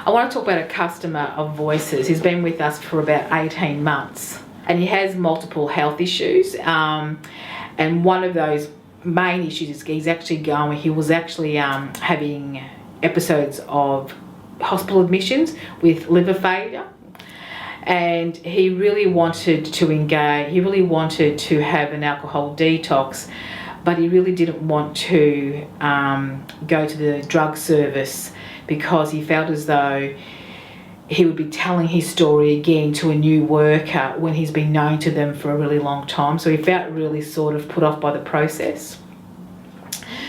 I want to talk about a customer of Voices. He's been with us for about 18 months and he has multiple health issues. And one of those main issues is he was actually having episodes of hospital admissions with liver failure. And he really wanted to engage, he really wanted to have an alcohol detox, but he really didn't want to go to the drug service because he felt as though he would be telling his story again to a new worker when he's been known to them for a really long time. So he felt really sort of put off by the process.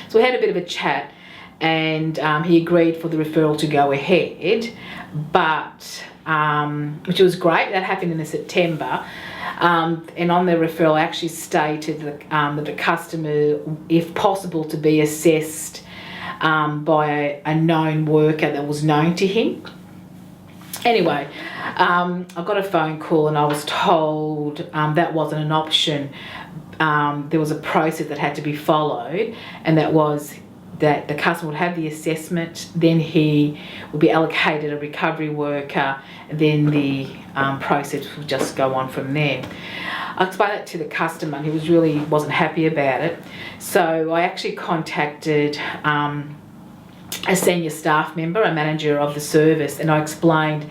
So we had a bit of a chat and he agreed for the referral to go ahead, but which was great. That happened in September. And on the referral I actually stated that the customer, if possible, to be assessed by a known worker that was known to him. Anyway, I got a phone call and I was told that wasn't an option. There was a process that had to be followed, and that was that the customer would have the assessment, then he would be allocated a recovery worker, then the process would just go on from there. I explained that to the customer and he wasn't happy about it. So I actually contacted a senior staff member, a manager of the service, and I explained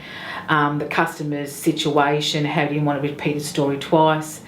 the customer's situation, how he didn't want to repeat his story twice.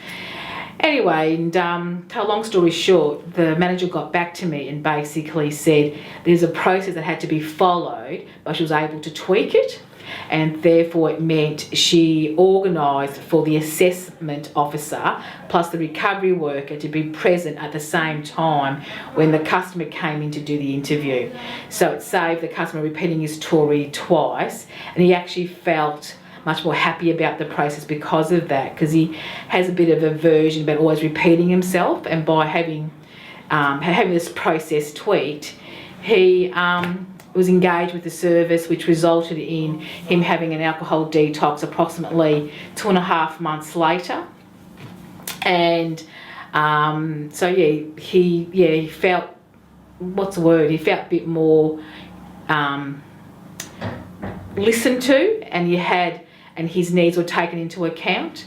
Anyway, and to a long story short, the manager got back to me and basically said there's a process that had to be followed, but she was able to tweak it, and therefore it meant she organised for the assessment officer plus the recovery worker to be present at the same time when the customer came in to do the interview. So it saved the customer repeating his story twice, and he actually felt much more happy about the process because of that, because he has a bit of aversion about always repeating himself, and by having this process tweaked, he was engaged with the service, which resulted in him having an alcohol detox approximately 2.5 months later. And so he felt, he felt a bit more listened to, and his needs were taken into account.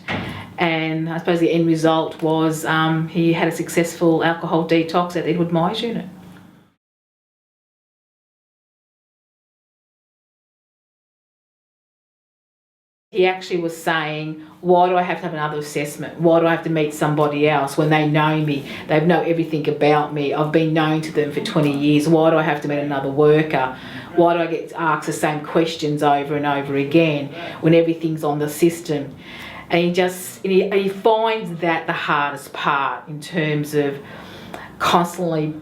And I suppose the end result was he had a successful alcohol detox at Edward Myers unit. He actually was saying, why do I have to have another assessment? Why do I have to meet somebody else when they know me? They know everything about me. I've been known to them for 20 years. Why do I have to meet another worker? Why do I get asked the same questions over and over again when everything's on the system? And he finds that the hardest part, in terms of constantly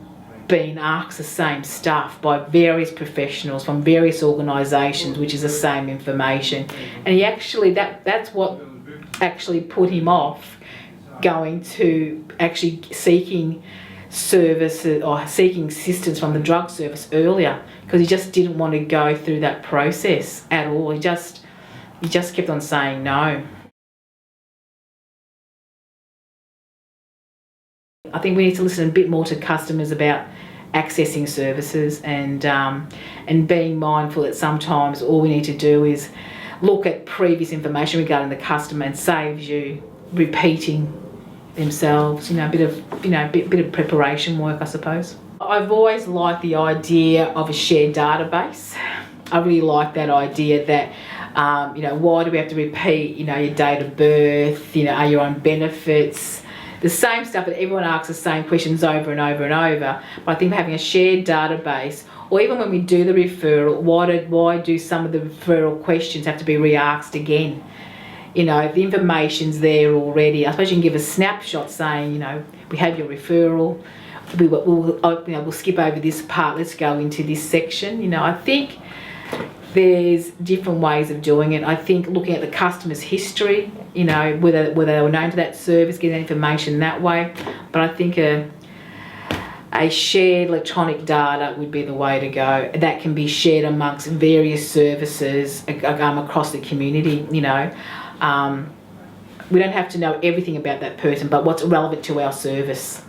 being asked the same stuff by various professionals from various organisations, which is the same information. And he actually, that's what actually put him off going to actually seeking services or seeking assistance from the drug service earlier, because he just didn't want to go through that process at all. He just kept on saying no. I think we need to listen a bit more to customers about accessing services, and being mindful that sometimes all we need to do is look at previous information regarding the customer, and saves you repeating themselves. A bit of preparation work, I suppose. I've always liked the idea of a shared database. I really like that idea that why do we have to repeat your date of birth, are you on benefits, the same stuff that everyone asks the same questions over and over and over. But I think having a shared database, or even when we do the referral, why do some of the referral questions have to be re-asked again? If the information's there already, I suppose you can give a snapshot saying, we have your referral, we'll skip over this part, let's go into this section. I think there's different ways of doing it. I think looking at the customer's history, whether they were known to that service, getting that information that way. But I think a shared electronic data would be the way to go. That can be shared amongst various services across the community. We don't have to know everything about that person, but what's relevant to our service.